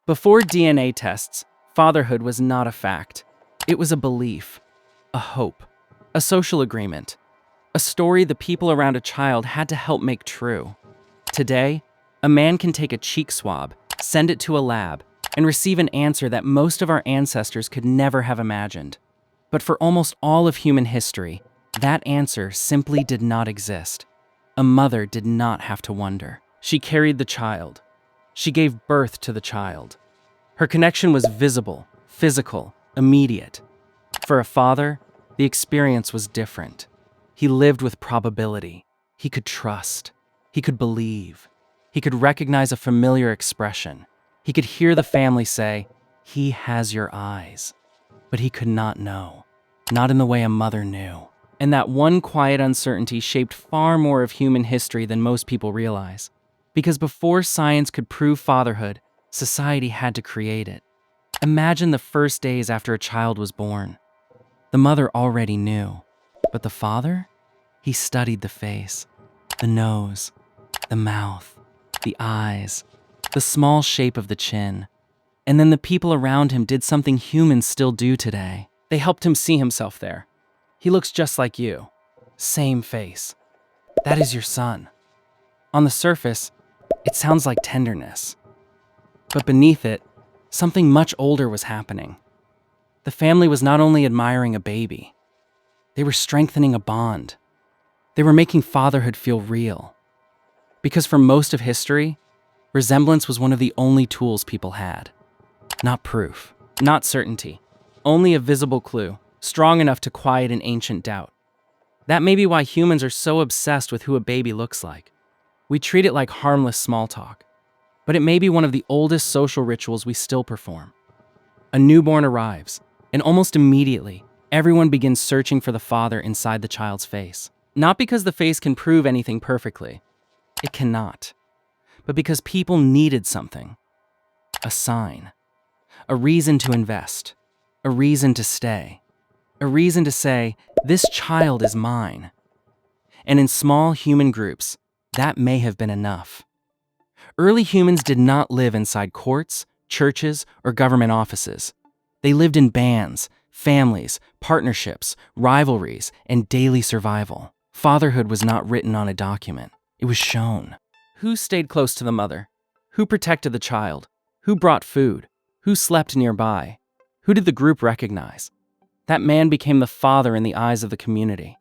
Before DNA tests, fatherhood was not a fact. It was a belief, a hope, a social agreement, a story the people around a child had to help make true. Today, a man can take a cheek swab, send it to a lab, and receive an answer that most of our ancestors could never have imagined. But for almost all of human history, that answer simply did not exist. A mother did not have to wonder. She carried the child. She gave birth to the child. Her connection was visible, physical, immediate. For a father, the experience was different. He lived with probability. He could trust. He could believe. He could recognize a familiar expression. He could hear the family say, "He has your eyes." But he could not know, not in the way a mother knew. And that one quiet uncertainty shaped far more of human history than most people realize. Because before science could prove fatherhood, society had to create it. Imagine the first days after a child was born. The mother already knew, but the father? He studied the face, the nose, the mouth, the eyes, the small shape of the chin. And then the people around him did something humans still do today. They helped him see himself there. He looks just like you. Same face. That is your son. On the surface, it sounds like tenderness. But beneath it, something much older was happening. The family was not only admiring a baby, they were strengthening a bond. They were making fatherhood feel real. Because for most of history, resemblance was one of the only tools people had. Not proof, not certainty, only a visible clue, strong enough to quiet an ancient doubt. That may be why humans are so obsessed with who a baby looks like. We treat it like harmless small talk. But it may be one of the oldest social rituals we still perform. A newborn arrives, and almost immediately, everyone begins searching for the father inside the child's face. Not because the face can prove anything perfectly. It cannot. But because people needed something. A sign. A reason to invest. A reason to stay. A reason to say, "This child is mine." And in small human groups, that may have been enough. Early humans did not live inside courts, churches, or government offices. They lived in bands, families, partnerships, rivalries, and daily survival. Fatherhood was not written on a document. It was shown. Who stayed close to the mother? Who protected the child? Who brought food? Who slept nearby? Who did the group recognize? That man became the father in the eyes of the community.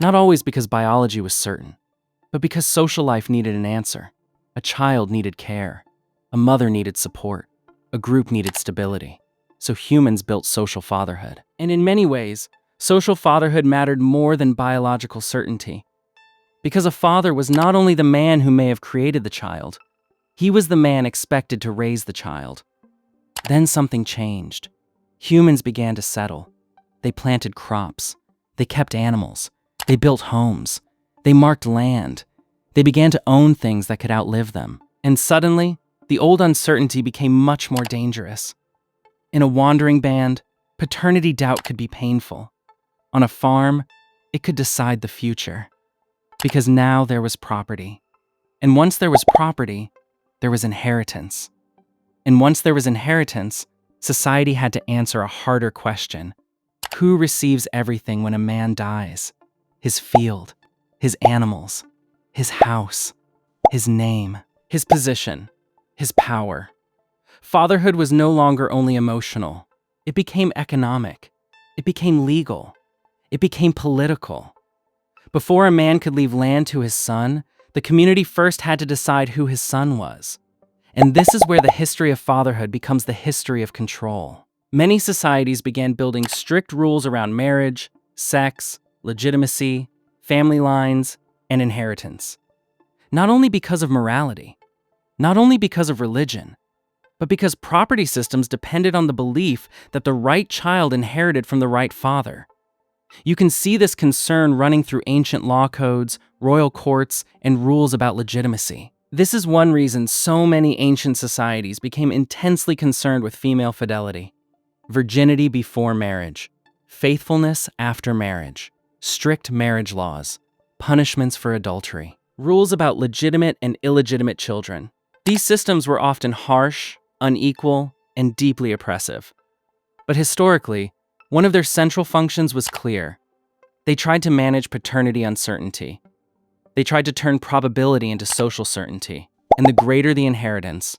Not always because biology was certain, but because social life needed an answer. A child needed care. A mother needed support. A group needed stability. So humans built social fatherhood. And in many ways, social fatherhood mattered more than biological certainty. Because a father was not only the man who may have created the child, he was the man expected to raise the child. Then something changed. Humans began to settle. They planted crops. They kept animals. They built homes. They marked land. They began to own things that could outlive them. And suddenly, the old uncertainty became much more dangerous. In a wandering band, paternity doubt could be painful. On a farm, it could decide the future. Because now there was property. And once there was property, there was inheritance. And once there was inheritance, society had to answer a harder question. Who receives everything when a man dies? His field, his animals, his house, his name, his position, his power. Fatherhood was no longer only emotional. It became economic. It became legal. It became political. Before a man could leave land to his son, the community first had to decide who his son was. And this is where the history of fatherhood becomes the history of control. Many societies began building strict rules around marriage, sex, legitimacy, family lines, and inheritance. Not only because of morality, not only because of religion, but because property systems depended on the belief that the right child inherited from the right father. You can see this concern running through ancient law codes, royal courts, and rules about legitimacy. This is one reason so many ancient societies became intensely concerned with female fidelity. Virginity before marriage, faithfulness after marriage, strict marriage laws, punishments for adultery, rules about legitimate and illegitimate children. These systems were often harsh, unequal, and deeply oppressive. But historically, one of their central functions was clear. They tried to manage paternity uncertainty. They tried to turn probability into social certainty. And the greater the inheritance,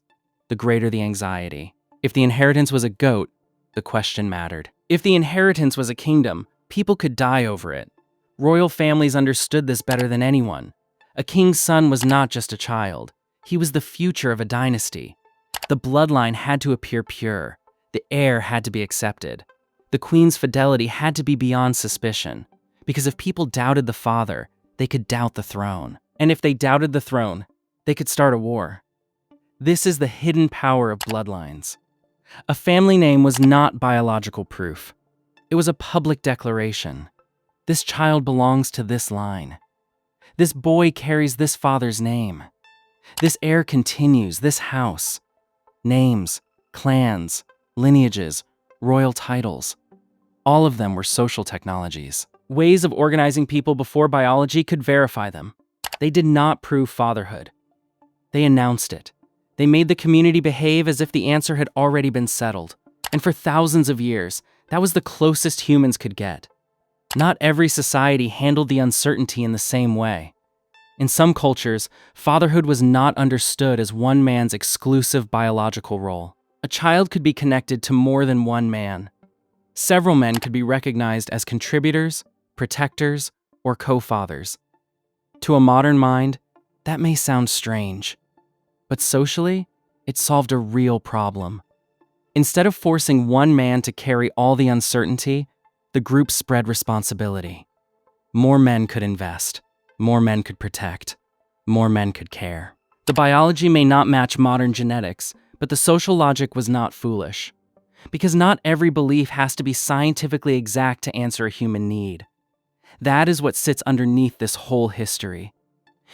the greater the anxiety. If the inheritance was a goat, the question mattered. If the inheritance was a kingdom, people could die over it. Royal families understood this better than anyone. A king's son was not just a child. He was the future of a dynasty. The bloodline had to appear pure. The heir had to be accepted. The queen's fidelity had to be beyond suspicion. Because if people doubted the father, they could doubt the throne. And if they doubted the throne, they could start a war. This is the hidden power of bloodlines. A family name was not biological proof. It was a public declaration. This child belongs to this line. This boy carries this father's name. This heir continues this house. Names, clans, lineages, royal titles. All of them were social technologies. Ways of organizing people before biology could verify them. They did not prove fatherhood. They announced it. They made the community behave as if the answer had already been settled. And for thousands of years, that was the closest humans could get. Not every society handled the uncertainty in the same way. In some cultures, fatherhood was not understood as one man's exclusive biological role. A child could be connected to more than one man. Several men could be recognized as contributors, protectors, or co-fathers. To a modern mind, that may sound strange. But socially, it solved a real problem. Instead of forcing one man to carry all the uncertainty, the group spread responsibility. More men could invest. More men could protect. More men could care. The biology may not match modern genetics, but the social logic was not foolish. Because not every belief has to be scientifically exact to answer a human need. That is what sits underneath this whole history.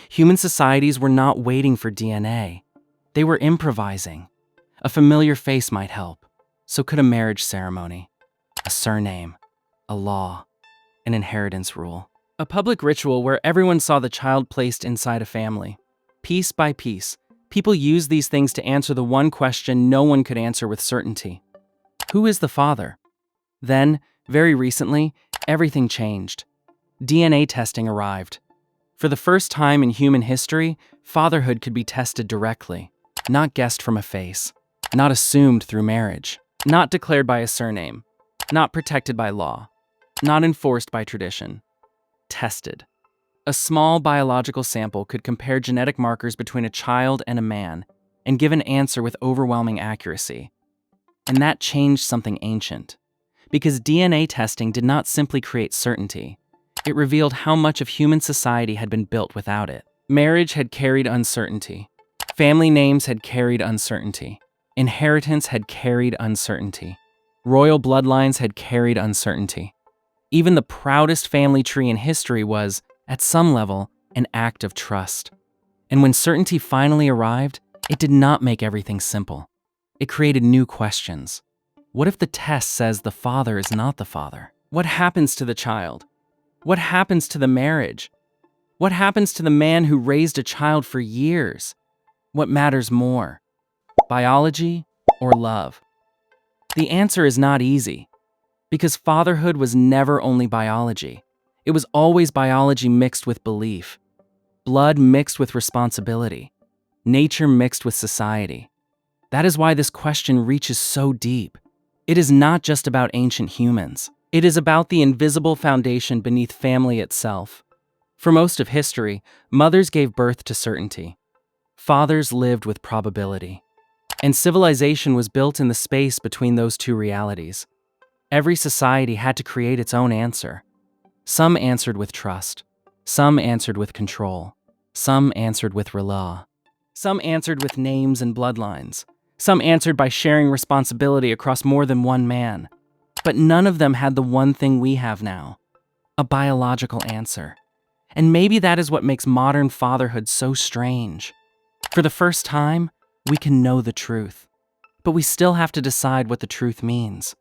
Human societies were not waiting for DNA. They were improvising. A familiar face might help. So could a marriage ceremony, a surname, a law, an inheritance rule. A public ritual where everyone saw the child placed inside a family. Piece by piece, people used these things to answer the one question no one could answer with certainty. Who is the father? Then, very recently, everything changed. DNA testing arrived. For the first time in human history, fatherhood could be tested directly, not guessed from a face, not assumed through marriage, not declared by a surname, not protected by law, not enforced by tradition. Tested. A small biological sample could compare genetic markers between a child and a man and give an answer with overwhelming accuracy. And that changed something ancient. Because DNA testing did not simply create certainty. It revealed how much of human society had been built without it. Marriage had carried uncertainty. Family names had carried uncertainty. Inheritance had carried uncertainty. Royal bloodlines had carried uncertainty. Even the proudest family tree in history was, at some level, an act of trust. And when certainty finally arrived, it did not make everything simple. It created new questions. What if the test says the father is not the father? What happens to the child? What happens to the marriage? What happens to the man who raised a child for years? What matters more? Biology or love? The answer is not easy. Because fatherhood was never only biology. It was always biology mixed with belief. Blood mixed with responsibility. Nature mixed with society. That is why this question reaches so deep. It is not just about ancient humans. It is about the invisible foundation beneath family itself. For most of history, mothers gave birth to certainty. Fathers lived with probability. And civilization was built in the space between those two realities. Every society had to create its own answer. Some answered with trust. Some answered with control. Some answered with law. Some answered with names and bloodlines. Some answered by sharing responsibility across more than one man. But none of them had the one thing we have now, a biological answer. And maybe that is what makes modern fatherhood so strange. For the first time, we can know the truth. But we still have to decide what the truth means.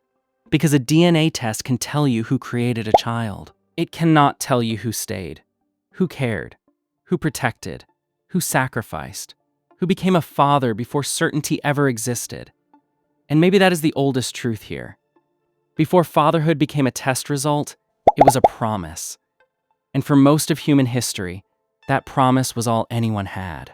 Because a DNA test can tell you who created a child. It cannot tell you who stayed, who cared, who protected, who sacrificed, who became a father before certainty ever existed. And maybe that is the oldest truth here. Before fatherhood became a test result, it was a promise. And for most of human history, that promise was all anyone had.